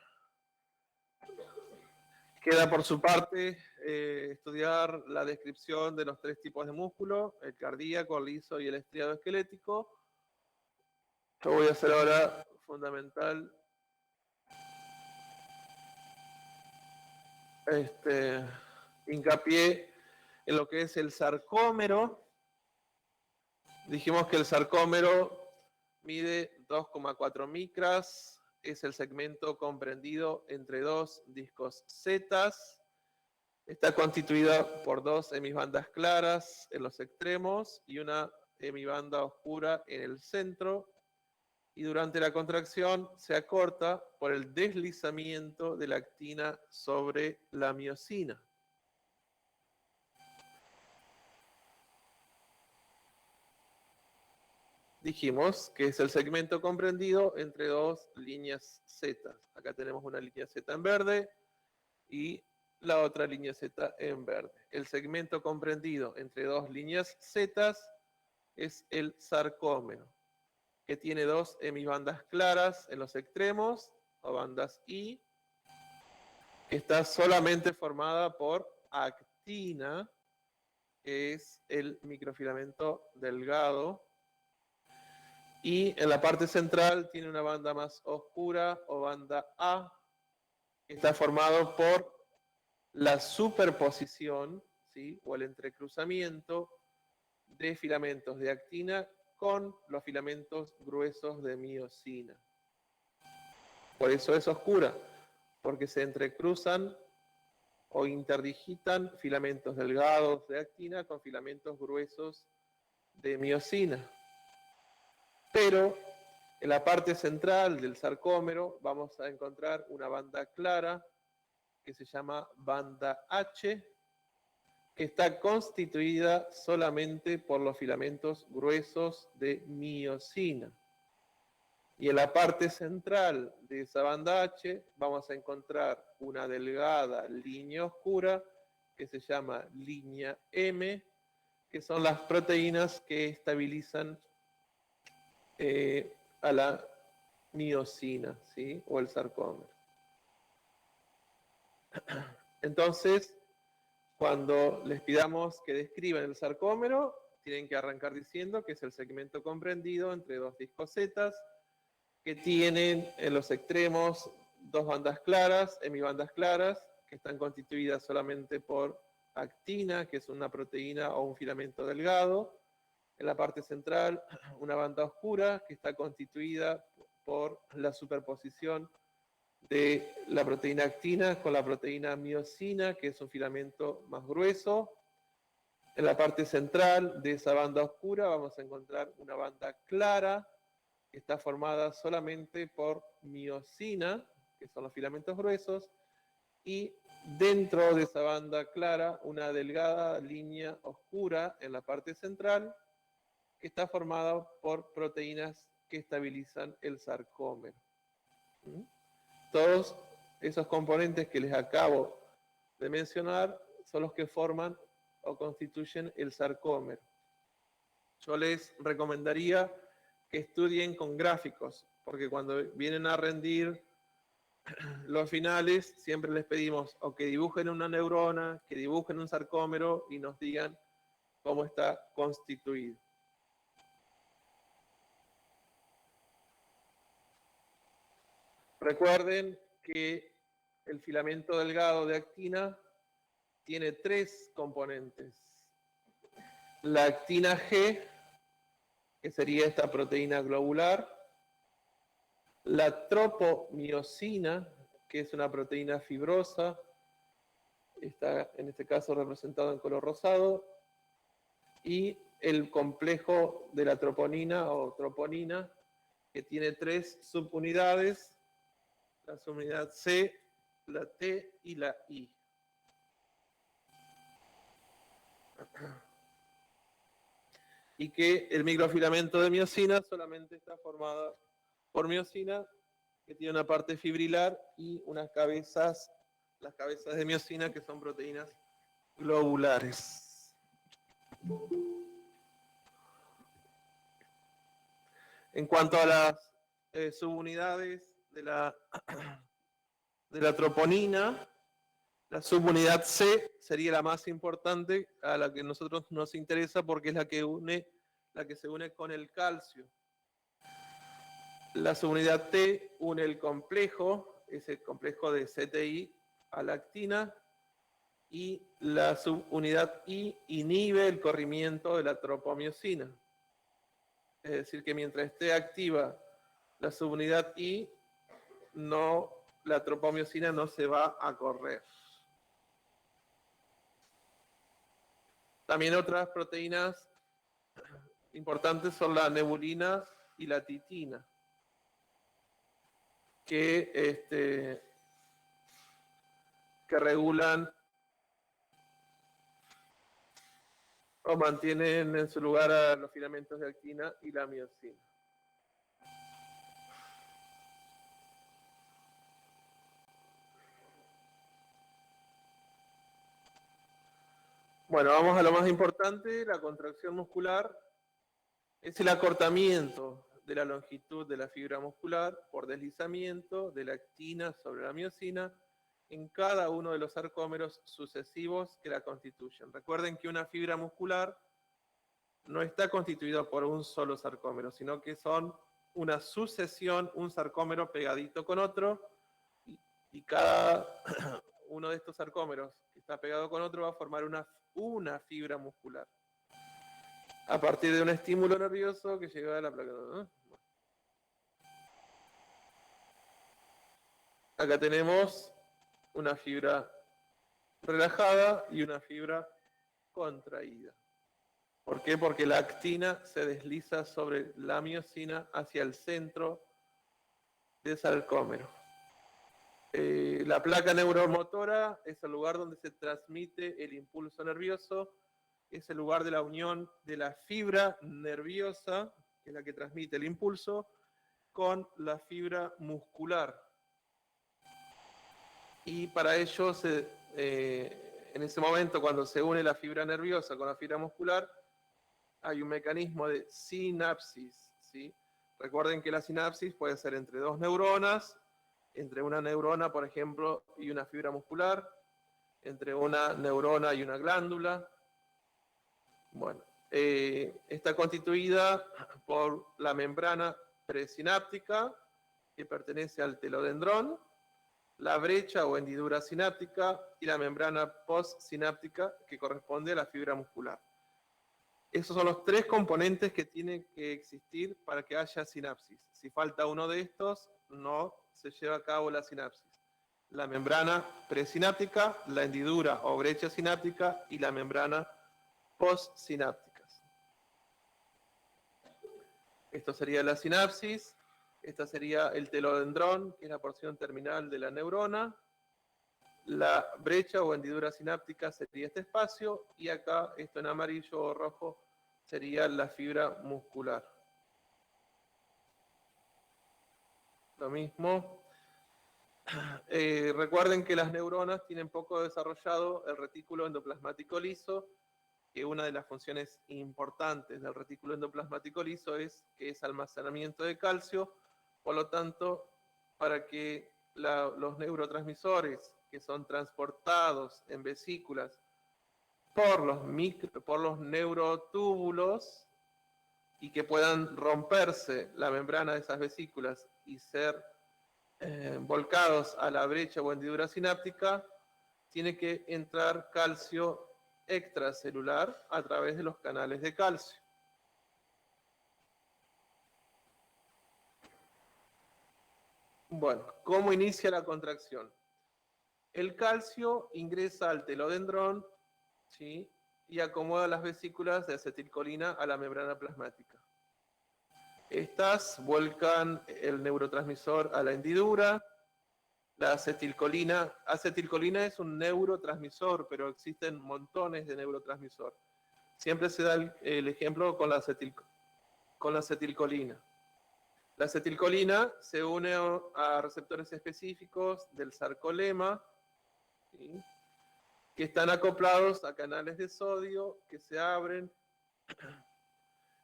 Speaker 5: queda por su parte estudiar la descripción de los 3 tipos de músculo, el cardíaco, el liso y el estriado esquelético. Yo voy a hacer ahora fundamental hincapié en lo que es el sarcómero. Dijimos que el sarcómero mide 2,4 micras, es el segmento comprendido entre 2 discos Z. Está constituida por 2 hemibandas claras en los extremos y una hemibanda oscura en el centro. Y durante la contracción se acorta por el deslizamiento de la actina sobre la miosina. Dijimos que es el segmento comprendido entre 2 líneas Z. Acá tenemos una línea Z en verde y la otra línea Z en verde. El segmento comprendido entre 2 líneas Z es el sarcómero, que tiene 2 hemibandas claras en los extremos, o bandas I, que está solamente formada por actina, que es el microfilamento delgado, Y en la parte central tiene una banda más oscura o banda A, que está formado por la superposición, ¿sí?, o el entrecruzamiento de filamentos de actina con los filamentos gruesos de miosina. Por eso es oscura, porque se entrecruzan o interdigitan filamentos delgados de actina con filamentos gruesos de miosina. Pero en la parte central del sarcómero vamos a encontrar una banda clara que se llama banda H, que está constituida solamente por los filamentos gruesos de miosina. Y en la parte central de esa banda H vamos a encontrar una delgada línea oscura que se llama línea M, que son las proteínas que estabilizan a la miosina, ¿sí?, o el sarcómero. Entonces, cuando les pidamos que describan el sarcómero, tienen que arrancar diciendo que es el segmento comprendido entre dos discosetas que tienen en los extremos dos bandas claras, hemibandas claras, que están constituidas solamente por actina, que es una proteína o un filamento delgado. En la parte central, una banda oscura que está constituida por la superposición de la proteína actina con la proteína miosina, que es un filamento más grueso. En la parte central de esa banda oscura vamos a encontrar una banda clara que está formada solamente por miosina, que son los filamentos gruesos, y dentro de esa banda clara una delgada línea oscura en la parte central que está formada por proteínas que estabilizan el sarcómero. Todos esos componentes que les acabo de mencionar son los que forman o constituyen el sarcómero. Yo les recomendaría que estudien con gráficos, porque cuando vienen a rendir los finales, siempre les pedimos o que dibujen una neurona, que dibujen un sarcómero y nos digan cómo está constituido. Recuerden que el filamento delgado de actina tiene tres componentes. La actina G, que sería esta proteína globular. La tropomiosina, que es una proteína fibrosa, está en este caso representado en color rosado. Y el complejo de la troponina o troponina, que tiene tres subunidades. La subunidad C, la T y la I. Y que el microfilamento de miosina solamente está formado por miosina, que tiene una parte fibrilar y unas cabezas, las cabezas de miosina, que son proteínas globulares. En cuanto a las subunidades de la troponina, la subunidad C sería la más importante, a la que a nosotros nos interesa porque es la que se une con el calcio. La subunidad T une el complejo, ese complejo de CTI a la actina, y la subunidad I inhibe el corrimiento de la tropomiosina. Es decir, que mientras esté activa la subunidad I, la tropomiosina no se va a correr. También otras proteínas importantes son la nebulina y la titina, que regulan o mantienen en su lugar a los filamentos de actina y la miosina. Bueno, vamos a lo más importante, la contracción muscular. Es el acortamiento de la longitud de la fibra muscular por deslizamiento de la actina sobre la miosina en cada uno de los sarcómeros sucesivos que la constituyen. Recuerden que una fibra muscular no está constituido por un solo sarcómero, sino que son una sucesión, un sarcómero pegadito con otro, y cada uno de estos sarcómeros que está pegado con otro va a formar una fibra muscular a partir de un estímulo nervioso que llega a la placa. ¿No? Acá tenemos una fibra relajada y una fibra contraída. ¿Por qué? Porque la actina se desliza sobre la miosina hacia el centro del sarcómero. La placa neuromotora es el lugar donde se transmite el impulso nervioso, es el lugar de la unión de la fibra nerviosa, que es la que transmite el impulso, con la fibra muscular. Y para ello, en ese momento, cuando se une la fibra nerviosa con la fibra muscular, hay un mecanismo de sinapsis, ¿sí? Recuerden que la sinapsis puede ser entre dos neuronas, entre una neurona, por ejemplo, y una fibra muscular, entre una neurona y una glándula. Bueno, está constituida por la membrana presináptica, que pertenece al telodendrón, la brecha o hendidura sináptica y la membrana postsináptica, que corresponde a la fibra muscular. Esos son los tres componentes que tienen que existir para que haya sinapsis. Si falta uno de estos, no se lleva a cabo la sinapsis. La membrana presináptica, la hendidura o brecha sináptica y la membrana postsinápticas. Esto sería la sinapsis. Esta sería el telodendrón, que es la porción terminal de la neurona. La brecha o hendidura sináptica sería este espacio, y acá, esto en amarillo o rojo, sería la fibra muscular. Lo mismo. Recuerden que las neuronas tienen poco desarrollado el retículo endoplasmático liso, que una de las funciones importantes del retículo endoplasmático liso es que es almacenamiento de calcio. Por lo tanto, para que los neurotransmisores que son transportados en vesículas por los neurotúbulos y que puedan romperse la membrana de esas vesículas y ser volcados a la brecha o hendidura sináptica, tiene que entrar calcio extracelular a través de los canales de calcio. Bueno, ¿cómo inicia la contracción? El calcio ingresa al telodendrón, ¿sí? Y acomoda las vesículas de acetilcolina a la membrana plasmática. Estas vuelcan el neurotransmisor a la hendidura. La acetilcolina es un neurotransmisor, pero existen montones de neurotransmisores. Siempre se da el ejemplo con la acetilcolina. La acetilcolina se une a receptores específicos del sarcolema, ¿sí? Que están acoplados a canales de sodio que se abren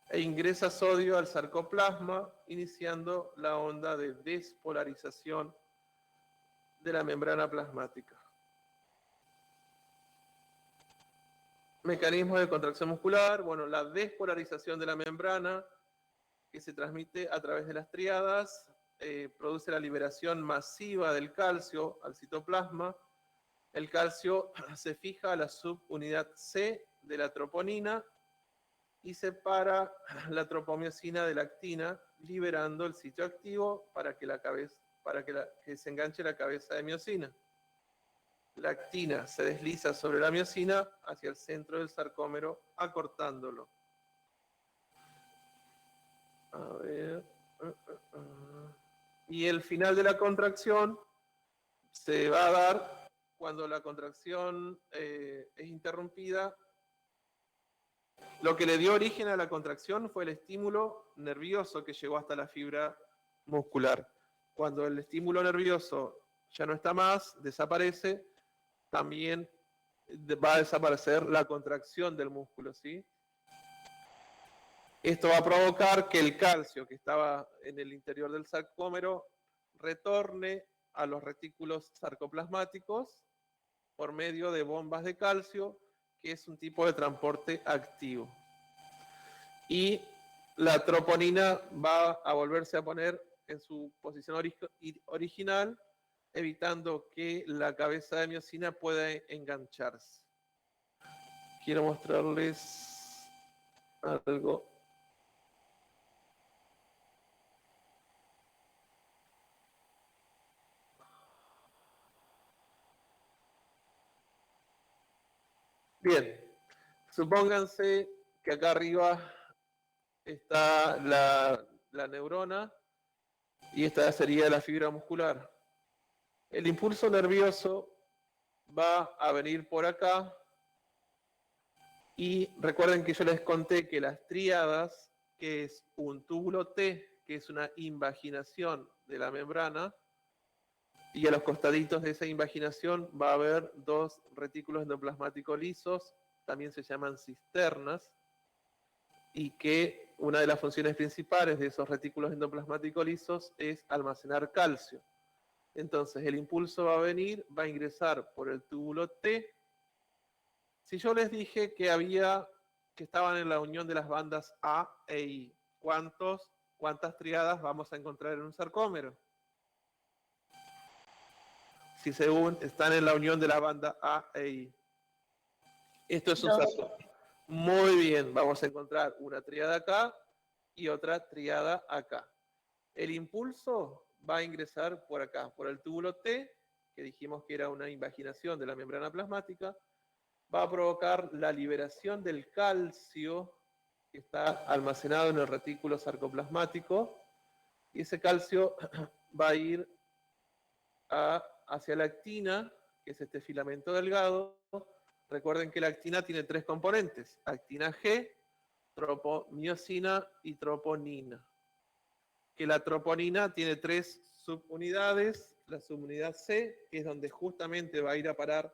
Speaker 5: e ingresa sodio al sarcoplasma, iniciando la onda de despolarización de la membrana plasmática. Mecanismo de contracción muscular. Bueno, la despolarización de la membrana, que se transmite a través de las tríadas, produce la liberación masiva del calcio al citoplasma. El calcio se fija a la subunidad C de la troponina y separa la tropomiosina de la actina, liberando el sitio activo para que se enganche la cabeza de miosina. La actina se desliza sobre la miosina hacia el centro del sarcómero, acortándolo. A ver. Y el final de la contracción se va a dar cuando la contracción es interrumpida. Lo que le dio origen a la contracción fue el estímulo nervioso que llegó hasta la fibra muscular. Cuando el estímulo nervioso ya no está más, desaparece, también va a desaparecer la contracción del músculo, ¿sí? Esto va a provocar que el calcio que estaba en el interior del sarcómero retorne a los retículos sarcoplasmáticos por medio de bombas de calcio, que es un tipo de transporte activo. y la troponina va a volverse a poner en su posición original, evitando que la cabeza de miosina pueda engancharse. Quiero mostrarles algo. Bien, supónganse que acá arriba está la neurona y esta sería la fibra muscular. El impulso nervioso va a venir por acá y recuerden que yo les conté que las tríadas, que es un túbulo T, que es una invaginación de la membrana, y a los costaditos de esa invaginación va a haber dos retículos endoplasmáticos lisos, también se llaman cisternas, y que una de las funciones principales de esos retículos endoplasmáticos lisos es almacenar calcio. Entonces el impulso va a venir, va a ingresar por el túbulo T. Si yo les dije que estaban en la unión de las bandas A e I, ¿cuántas tríadas vamos a encontrar en un sarcómero? Si están en la unión de la banda A e I. Esto es un sarcómero. Muy bien, vamos a encontrar una tríada acá y otra tríada acá. El impulso va a ingresar por acá, por el túbulo T, que dijimos que era una invaginación de la membrana plasmática, va a provocar la liberación del calcio que está almacenado en el retículo sarcoplasmático, y ese calcio va a ir hacia la actina, que es este filamento delgado. Recuerden que la actina tiene tres componentes: actina G, tropomiosina y troponina. Que la troponina tiene tres subunidades. La subunidad C, que es donde justamente va a ir a parar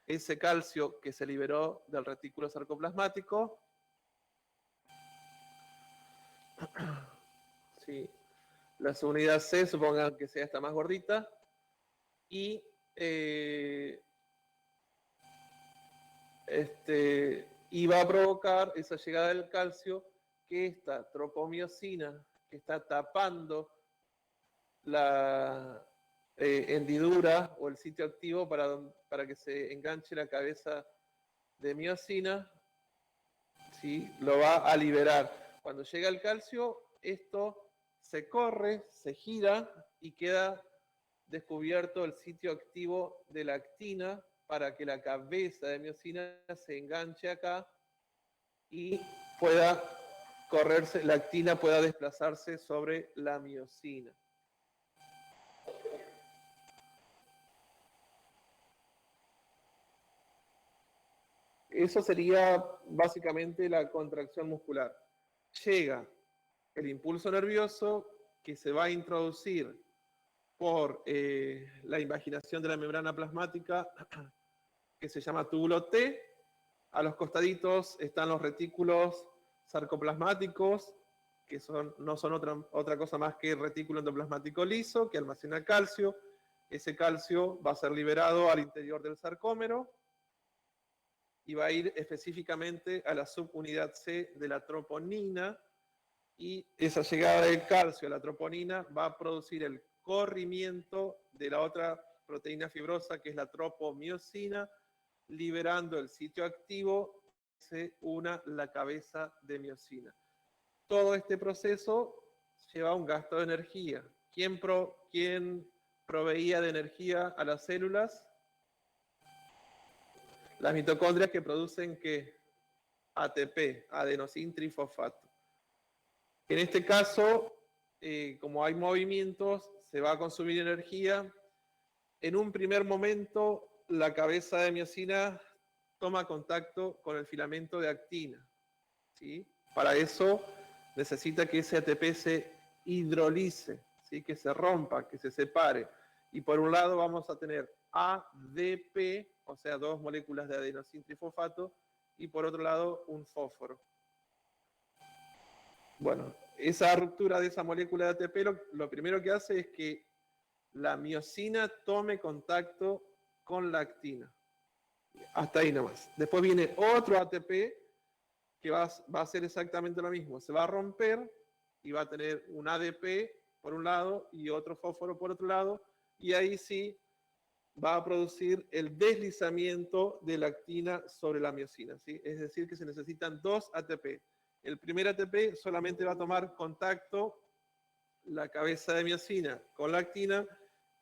Speaker 5: ese calcio que se liberó del retículo sarcoplasmático. Sí. La subunidad C, supongan que sea esta más gordita. Y va a provocar esa llegada del calcio, que esta tropomiosina, que está tapando la hendidura o el sitio activo para que se enganche la cabeza de miosina, ¿sí? Lo va a liberar. Cuando llega el calcio, esto se corre, se gira y queda descubierto el sitio activo de la actina, para que la cabeza de miosina se enganche acá y pueda correrse, la actina pueda desplazarse sobre la miosina. Eso sería básicamente la contracción muscular. Llega el impulso nervioso, que se va a introducir por la invaginación de la membrana plasmática, que se llama túbulo T. A los costaditos están los retículos sarcoplasmáticos, que no son otra cosa más que el retículo endoplasmático liso, que almacena calcio. Ese calcio va a ser liberado al interior del sarcómero y va a ir específicamente a la subunidad C de la troponina, y esa llegada del calcio a la troponina va a producir el corrimiento de la otra proteína fibrosa, que es la tropomiosina, liberando el sitio activo, se una la cabeza de miosina. Todo este proceso lleva un gasto de energía. ¿Quién proveía de energía a las células? Las mitocondrias, que producen ¿qué? ATP, adenosín trifosfato. En este caso, como hay movimientos, se va a consumir energía. En un primer momento, la cabeza de miosina toma contacto con el filamento de actina, ¿sí? Para eso necesita que ese ATP se hidrolice, ¿sí? Que se rompa, que se separe. Y por un lado vamos a tener ADP, o sea, dos moléculas de adenosín trifosfato, y por otro lado un fósforo. Bueno, esa ruptura de esa molécula de ATP lo primero que hace es que la miosina tome contacto con la actina. Hasta ahí nomás. Después viene otro ATP que va a hacer exactamente lo mismo. Se va a romper y va a tener un ADP por un lado y otro fósforo por otro lado, y ahí sí va a producir el deslizamiento de la actina sobre la miosina, ¿sí? Es decir, que se necesitan 2 ATP. El primer ATP solamente va a tomar contacto la cabeza de miosina con la actina,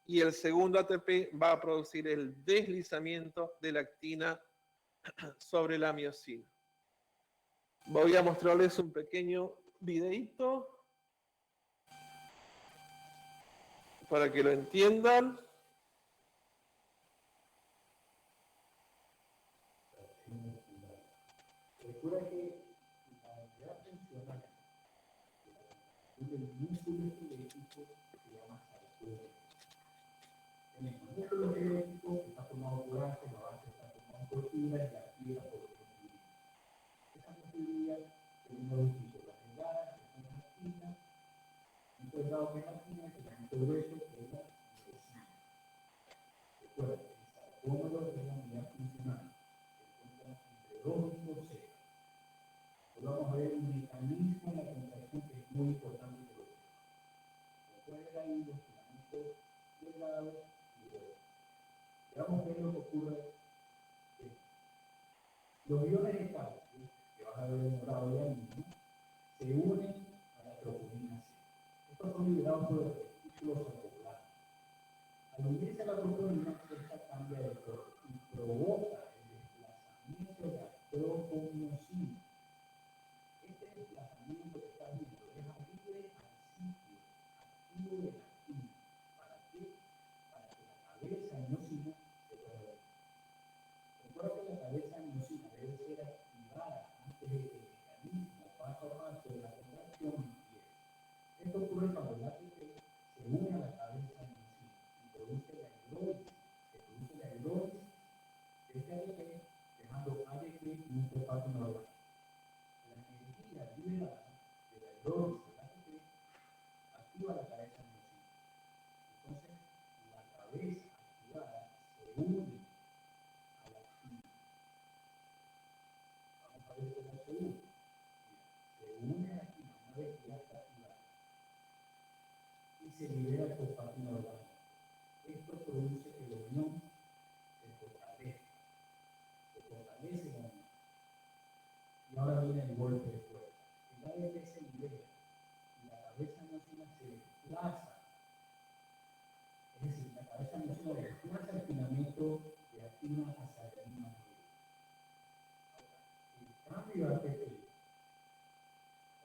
Speaker 5: y el segundo ATP va a producir el deslizamiento de la actina sobre la miosina. Voy a mostrarles un pequeño videíto para que lo entiendan.
Speaker 6: Recuerda que la unidad funcional del músculo esquelético se llama sarcómero. Tenemos el músculo esquelético que está formado por ácido, la base está formada por fibra y la fibra por fibra. Esa fibra tiene dos tipos, las delgadas, que son las actinas, y por el lado de la actina, que es el grueso, que es la miosina. Recuerda que el sarcómero es la unidad funcional, se encuentra entre 2 y 2 cepas. Vamos a ver un mecanismo en la contracción que es muy importante que lo sepan. Pueden ver ahí los filamentos delgados y gruesos. Vamos a ver lo que ocurre. Los iones de calcio, que van a ver en morado ya mismo, se unen a la troponina C. Estos son liberados por el retículo sarcoplasmático. Al unirse a la troponina, esta cambia de color y provoca el desplazamiento de la tropomosina. Este desplazamiento que está viendo deja libre al sitio activo de la actina. ¿Para qué? Para que la cabeza miosina se pueda ver. Recuerda que la cabeza miosina debe ser activada antes de que el mecanismo paso a paso de la contracción empiece. Esto ocurre cuando el ATP se une a la cabeza miosina y produce la hidrólisis. Se produce la hidrólisis de este ATP, dejando ADP y un fosfato orgánico. La energía liberada de la hidrólisis del ATP activa la cabeza miosina. Entonces, la cabeza activada se une a la actina. Vamos a ver cómo se une. Se une a la actina una vez que ya está activada y se libera el fosfato orgánico. Esto produce que la unión se fortalezca la unión. Y ahora viene el golpe de fuerza. El ADP se libera y la cabeza miosina se desplaza. Es decir, la cabeza miosina desplaza el filamento de actina hacia la misma medida. El cambio de ATP,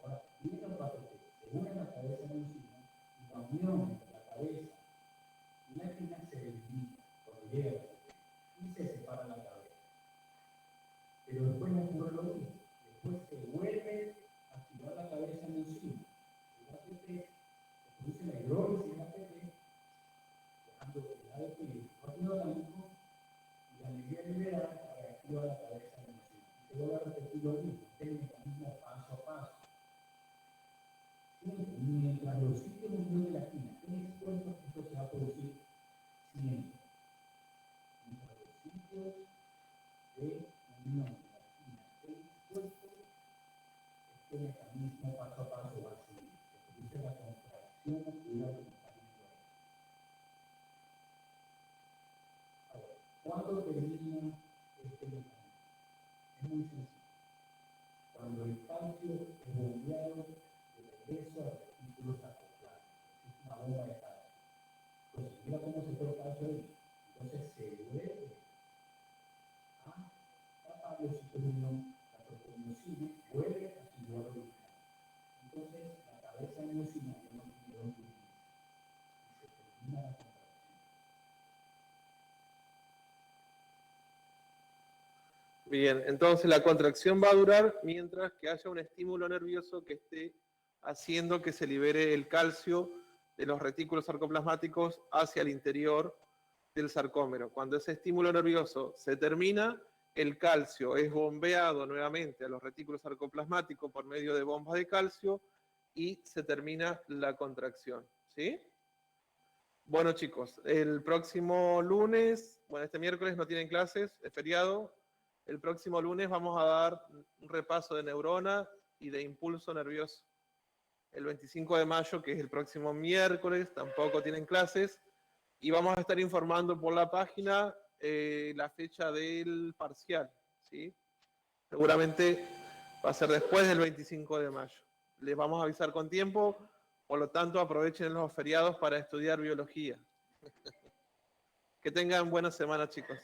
Speaker 6: ahora viene el ATP, se une a la cabeza miosina y la unión entre la cabeza y la actina se delimita cuando llega el ATP y se separa la cabeza. Pero después no ocurre lo mismo. Después se vuelve a activar la cabeza miosina. El ATP produce la hidrólisis del ATP, dejando el ADP y el fosfato orgánico, y la energía liberada reactiva la cabeza miosina. Y se vuelve a repetir lo mismo, este es el mecanismo paso a paso. Siempre, mientras los sitios de la actina estén expuestos, esto se va a producir siempre. Mientras los sitios de unión de la actina estén expuestos, este mecanismo paso a paso va a seguir. Se produce la contracción muscular que está viendo ahí. Ahora, ¿cuándo termina este mecanismo? Es muy sencillo. Cuando el calcio es bombeado de regreso al retículo sarcoplasmático, es una bomba de calcio. Entonces, mira cómo se fue el calcio ahí. Entonces, se vuelve a tapar los sitios de unión, la tropomosina vuelve a su lugar original. Entonces, la cabeza miosina ya no tiene dónde unirse y se termina la contracción.
Speaker 5: Bien, entonces la contracción va a durar mientras que haya un estímulo nervioso que esté haciendo que se libere el calcio de los retículos sarcoplasmáticos hacia el interior del sarcómero. Cuando ese estímulo nervioso se termina, el calcio es bombeado nuevamente a los retículos sarcoplasmáticos por medio de bombas de calcio y se termina la contracción, ¿sí? Bueno, chicos, el próximo lunes, bueno, este miércoles no tienen clases, es feriado. El próximo lunes vamos a dar un repaso de neurona y de impulso nervioso. El 25 de mayo, que es el próximo miércoles, tampoco tienen clases. Y vamos a estar informando por la página la fecha del parcial, ¿sí? Seguramente va a ser después del 25 de mayo. Les vamos a avisar con tiempo, por lo tanto aprovechen los feriados para estudiar biología. Que tengan buena semana, chicos.